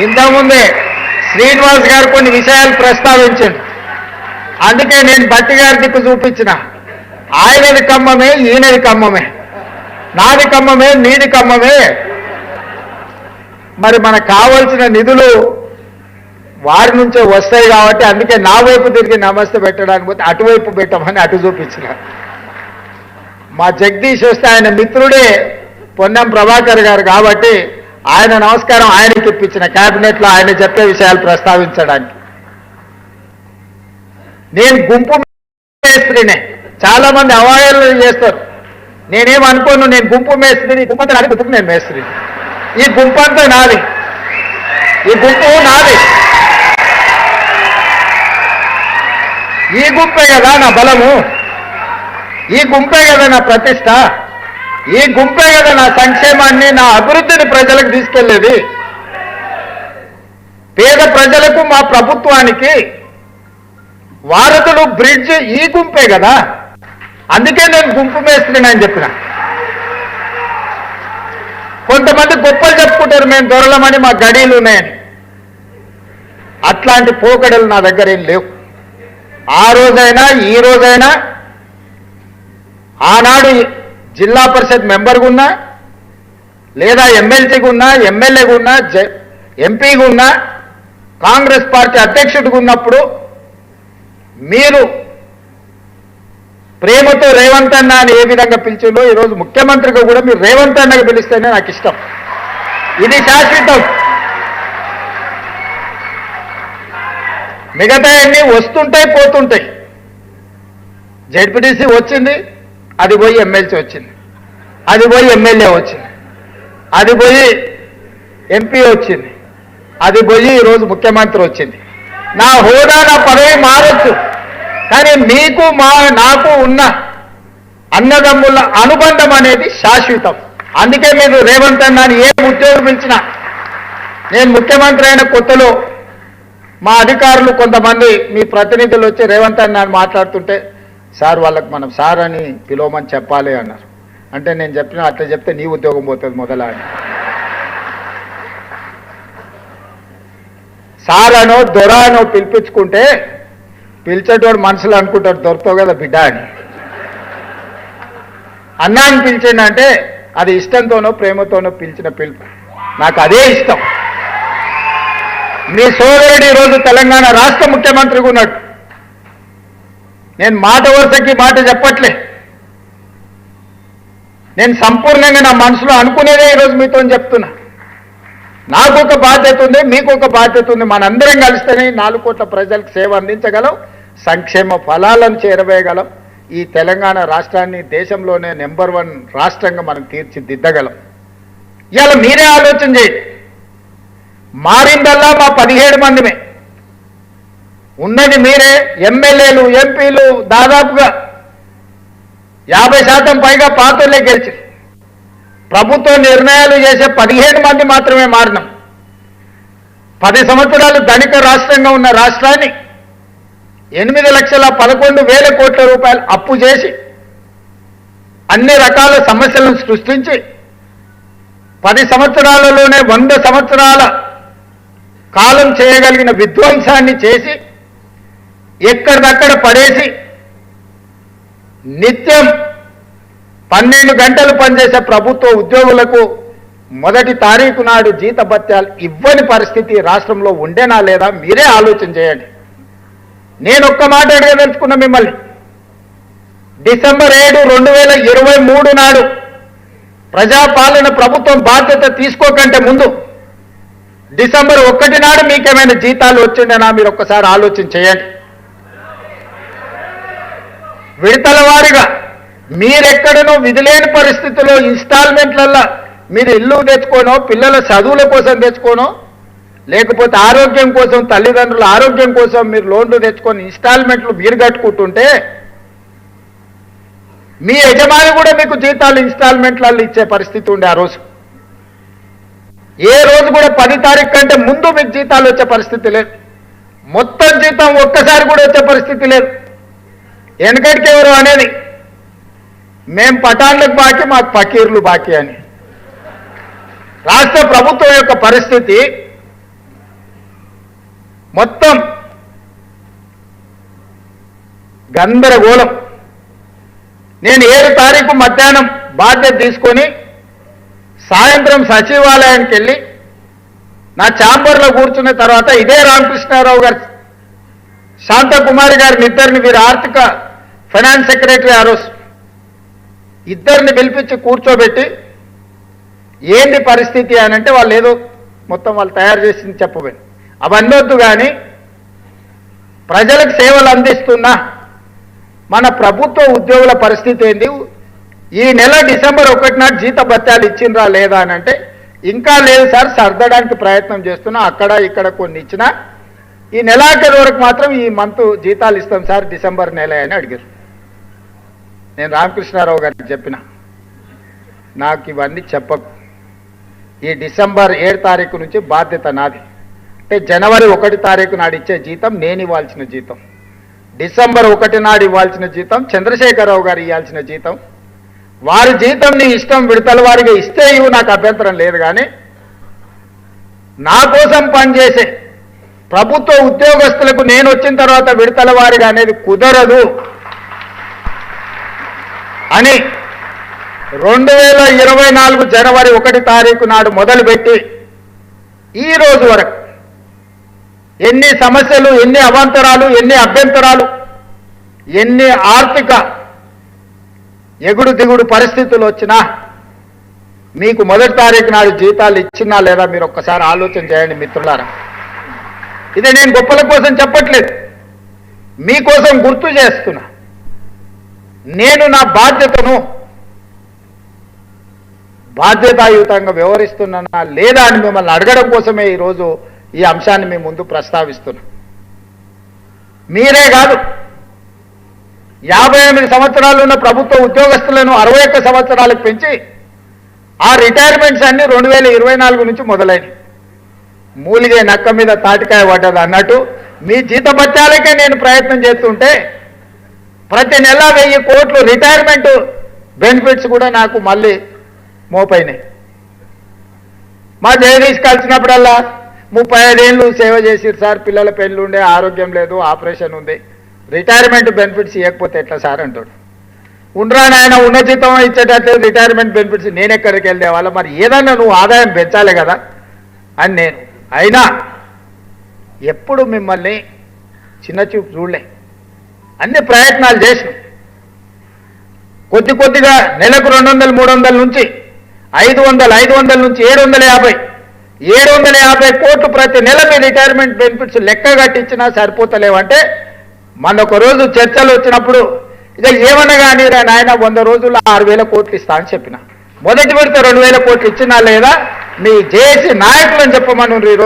ఇంతకుముందే శ్రీనివాస్ గారు కొన్ని విషయాలు ప్రస్తావించారు. అందుకే నేను భట్టి గారి దిక్కు చూపించిన. ఆయనది కమ్మమే, ఈయనది కమ్మమే, నాది కమ్మమే, నీది కమ్మమే. మరి మనకు కావలసిన నిధులు వారి నుంచే వస్తాయి కాబట్టి అందుకే నా వైపు తిరిగి నమస్తే పెట్టడానికి పోతే అటువైపు పెట్టమని అటు చూపించిన. మా జగదీష్ వస్తే ఆయన మిత్రుడే పొన్నం ప్రభాకర్ గారు కాబట్టి ఆయన నమస్కారం ఆయనకి ఇప్పించిన క్యాబినెట్లో ఆయన చెప్పే విషయాలు ప్రస్తావించడానికి. నేను గుంపు మేస్త్రినే, చాలా మంది అవహేళన చేస్తారు. నేనేమనుకోను, నేను గుంపు మేస్త్రిని, గుంపంతా నాది, గుంపు నేను మేస్త్రిని, ఈ గుంపంతా నాది, ఈ గుంపు నాది. ఈ గుంపే కదా నా బలము, ఈ గుంపే కదా నా ప్రతిష్ట, ఈ గుంపే కదా నా సంక్షేమాన్ని, నా అభివృద్ధిని ప్రజలకు తీసుకెళ్లేది. పేద ప్రజలకు మా ప్రభుత్వానికి వారధులు బ్రిడ్జ్ ఈ గుంపే కదా. అందుకే నేను గుంపు మేస్త్రిని అని చెప్పిన. కొంతమంది గొప్పలు చెప్పుకుంటారు, మేము దొరలమని, మా గడీలు ఉన్నాయని. అట్లాంటి పోకడలు నా దగ్గర ఏం లేవు. ఆ రోజైనా ఈ రోజైనా, ఆనాడు జిల్లా పరిషత్ మెంబర్గా ఉన్నా, లేదా ఎమ్మెల్సీగా ఉన్నా, ఎమ్మెల్యేగా ఉన్నా, ఎంపీగా ఉన్నా, కాంగ్రెస్ పార్టీ అధ్యక్షుడిగా ఉన్నప్పుడు మీరు ప్రేమతో రేవంత్ అన్న అని ఏ విధంగా పిలిచిందో ఈరోజు ముఖ్యమంత్రిగా కూడా మీరు రేవంత్ అన్నగా పిలిస్తేనే నాకు ఇష్టం. ఇది శాశ్వతం. మిగతా అన్నీ వస్తుంటాయి, పోతుంటాయి. జెడ్పీటీసీ వచ్చింది, అది పోయి ఎమ్మెల్సీ వచ్చింది, అది పోయి ఎమ్మెల్యే వచ్చింది, అది పోయి ఎంపీ వచ్చింది, అది పోయి ఈరోజు ముఖ్యమంత్రి వచ్చింది. నా హోదా, నా పదవి మారొచ్చు, కానీ మీకు నాకు ఉన్న అన్నదమ్ముల అనుబంధం అనేది శాశ్వతం. అందుకే మీరు రేవంత్ అన్న అని ఏ ఉద్యోగం ఇచ్చినా, నేను ముఖ్యమంత్రి అయిన కొత్తలో మా అధికారులు కొంతమంది మీ ప్రతినిధులు వచ్చి రేవంత్ అన్న అని మాట్లాడుతుంటే, సార్ వాళ్ళకి మనం సార్ అని పిలవమని చెప్పాలి అన్నారు. అంటే నేను చెప్పిన అట్లా చెప్తే నీ ఉద్యోగం పోతుంది మొదల అని. సార్ అనో దొర అనో పిలిపించుకుంటే పిలిచేటోడు మనసులో అనుకుంటాడు దొరుకుతావు కదా బిడ్డ అని. అన్నాన్ని పిలిచిందంటే అది ఇష్టంతోనో ప్రేమతోనో పిలిచిన పిలుపు. నాకు అదే ఇష్టం. మీ సోదరుడు ఈరోజు తెలంగాణ రాష్ట్ర ముఖ్యమంత్రిగా ఉన్నాడు. నేను మాట వరుసకి మాట చెప్పట్లే. నేను సంపూర్ణంగా నా మనసులో అనుకునేదే ఈరోజు మీతో చెప్తున్నా. నాకు ఒక బాధ్యత ఉంది, మీకు ఒక బాధ్యత ఉంది. మనందరం కలిస్తేనే 4 కోట్ల ప్రజలకు సేవ అందించగలం, సంక్షేమ ఫలాలను చేరవేయగలం. ఈ తెలంగాణ రాష్ట్రాన్ని దేశంలోనే నెంబర్ 1 రాష్ట్రంగా మనం తీర్చిదిద్దగలం. ఇవాళ మీరే ఆలోచన చేయండి. మారిందల్లా మా 17 మందిమే ఉన్నది. మీరే ఎమ్మెల్యేలు, ఎంపీలు దాదాపుగా 50% పైగా పాత్రలే గెలిచి ప్రభుత్వ నిర్ణయాలు చేసే 17 మంది మాత్రమే మారినాం. 10 సంవత్సరాలు ధనిక రాష్ట్రంగా ఉన్న రాష్ట్రాన్ని 8,11,000 కోట్ల రూపాయలు అప్పు చేసి అన్ని రకాల సమస్యలను సృష్టించి 10 సంవత్సరాలలోనే 100 సంవత్సరాల కాలం చేయగలిగిన విధ్వంసాన్ని చేసి ఎక్కడిదక్కడ పడేసి నిత్యం 12 గంటలు పనిచేసే ప్రభుత్వ ఉద్యోగులకు మొదటి తారీఖు నాడు జీతభత్యాలు ఇవ్వని పరిస్థితి రాష్ట్రంలో ఉండేనా లేదా మీరే ఆలోచన చేయండి. నేను ఒక్క మాట అడగదలుచుకున్నా మిమ్మల్ని. డిసెంబర్ 7, 2023 నాడు ప్రజాపాలన ప్రభుత్వం బాధ్యత తీసుకోకంటే ముందు డిసెంబర్ 1 నాడు మీకేమైనా జీతాలు వచ్చిండేనా మీరు ఒక్కసారి ఆలోచన చేయండి. విడతల వారీగా మీరెక్కడనో విధిలేని పరిస్థితుల్లో ఇన్స్టాల్మెంట్లల్లో మీరు ఇల్లు తెచ్చుకోనో, పిల్లల చదువుల కోసం తెచ్చుకోనో, లేకపోతే ఆరోగ్యం కోసం, తల్లిదండ్రుల ఆరోగ్యం కోసం మీరు లోన్లు తెచ్చుకొని ఇన్స్టాల్మెంట్లు మీరు కట్టుకుంటుంటే మీ యజమాని కూడా మీకు జీతాలు ఇన్స్టాల్మెంట్లలో ఇచ్చే పరిస్థితి ఉండే ఆ రోజు. ఏ రోజు కూడా 10 తారీఖు కంటే ముందు మీకు జీతాలు వచ్చే పరిస్థితి లేదు. మొత్తం జీతం ఒక్కసారి కూడా వచ్చే పరిస్థితి లేదు. వెనకటికి ఎవరు అనేది మేం పఠాన్లకు బాకీ, మాకు ఫకీర్లు బాకీ అని. రాష్ట్ర ప్రభుత్వం యొక్క పరిస్థితి మొత్తం గందరగోళం. నేను 7 తారీఖు మధ్యాహ్నం బాధ్యత తీసుకొని సాయంత్రం సచివాలయానికి వెళ్ళి నా ఛాంబర్లో కూర్చున్న తర్వాత ఇదే రామకృష్ణారావు గారు శాంతకుమారి గారిని ఇద్దరిని, వీరు ఆర్థిక ఫైనాన్స్ సెక్రటరీ ఆ రోజు, ఇద్దరిని పిలిపించి కూర్చోబెట్టి ఏంటి పరిస్థితి అని అంటే వాళ్ళు ఏదో మొత్తం వాళ్ళు తయారు చేసింది చెప్పబోయి అవన్నీ వద్దు, కానీ ప్రజలకు సేవలు అందిస్తున్న మన ప్రభుత్వ ఉద్యోగుల పరిస్థితి ఏంది, ఈ నెల డిసెంబర్ 1 నాడు జీత భత్యాలు ఇచ్చిండ్రా లేదా అని అంటే ఇంకా లేదు సార్, సర్దడానికి ప్రయత్నం చేస్తున్నా, అక్కడ ఇక్కడ కొన్ని ఇచ్చినా ఈ నెలాఖరు వరకు మాత్రం ఈ మంత్ జీతాలు ఇస్తాం సార్ డిసెంబర్ నెల అని అడిగారు. నేను రామకృష్ణారావు గారికి చెప్పిన, నాకు ఇవన్నీ చెప్పకు, ఈ డిసెంబర్ 7 తారీఖు నుంచి బాధ్యత నాది. అంటే జనవరి 1 తారీఖు నాడు ఇచ్చే జీతం నేను ఇవ్వాల్సిన జీతం, డిసెంబర్ 1 నాడు ఇవ్వాల్సిన జీతం చంద్రశేఖరరావు గారు ఇవ్వాల్సిన జీతం, వారి జీతం నీ ఇష్టం విడతల వారిగా ఇస్తే ఇవి నాకు అభ్యంతరం లేదు, కానీ నా కోసం పనిచేసే ప్రభుత్వ ఉద్యోగస్తులకు నేను వచ్చిన తర్వాత విడతల వారిగా అనేది కుదరదు అని 2024 జనవరి 1 తారీఖు నాడు మొదలుపెట్టి ఈ రోజు వరకు ఎన్ని సమస్యలు, ఎన్ని అవాంతరాలు, ఎన్ని అభ్యంతరాలు, ఎన్ని ఆర్థిక ఎగుడు దిగుడు పరిస్థితులు వచ్చినా మీకు 1 తారీఖు నాడు జీతాలు ఇచ్చినా లేదా మీరు ఒక్కసారి ఆలోచన చేయండి మిత్రులారా. ఇదే నేను గొప్పల కోసం చెప్పట్లేదు, మీకోసం గుర్తు చేస్తున్నా. నేను నా బాధ్యతను బాధ్యతాయుతంగా వ్యవహరిస్తున్నానా లేదా అని మిమ్మల్ని అడగడం కోసమే ఈరోజు ఈ అంశాన్ని మీ ముందు ప్రస్తావిస్తున్నా. మీరే కాదు, 58 సంవత్సరాలు ఉన్న ప్రభుత్వ ఉద్యోగస్తులను 61 సంవత్సరాలకు పెంచి ఆ రిటైర్మెంట్స్ అన్ని 2024 నుంచి మొదలైనవి. మూలిగే నక్క మీద తాటికాయ పడ్డది అన్నట్టు మీ జీతభత్యాలకే నేను ప్రయత్నం చేస్తుంటే ప్రతి నెల 1000 కోట్లు రిటైర్మెంట్ బెనిఫిట్స్ కూడా నాకు మళ్ళీ మోపైనాయి. మా జగదీష్ కలిసినప్పుడల్లా 35 ఏళ్ళు సేవ చేసిరు సార్, పిల్లల పెళ్ళి ఉండే, ఆరోగ్యం లేదు, ఆపరేషన్ ఉంది, రిటైర్మెంట్ బెనిఫిట్స్ ఇవ్వకపోతే ఎట్లా సార్ అంటాడు. ఉండరా నాయన, ఉన్న జీతం ఇచ్చేటట్టు రిటైర్మెంట్ బెనిఫిట్స్ నేను ఎక్కడికి వెళ్తే వాళ్ళ, మరి ఏదన్నా నువ్వు ఆదాయం పెంచాలి కదా అని నేను. అయినా ఎప్పుడు మిమ్మల్ని చిన్నచూపు చూడలే, అన్ని ప్రయత్నాలు చేసినాం. కొద్ది కొద్దిగా నెలకు 200, 300 నుంచి 500, 500 నుంచి 750 కోట్లు ప్రతి నెల మీ రిటైర్మెంట్ బెనిఫిట్స్ లెక్క కట్టించినా సరిపోతలేవంటే మన ఒక రోజు చర్చలు వచ్చినప్పుడు ఇక ఏమన్నా కానీ నాయన 100 రోజుల్లో 6000 కోట్లు ఇస్తా అని చెప్పిన. మొదటి విడత 2000 కోట్లు ఇచ్చినా లేదా మీ జేఏసీ నాయకులని చెప్పమని ఈరోజు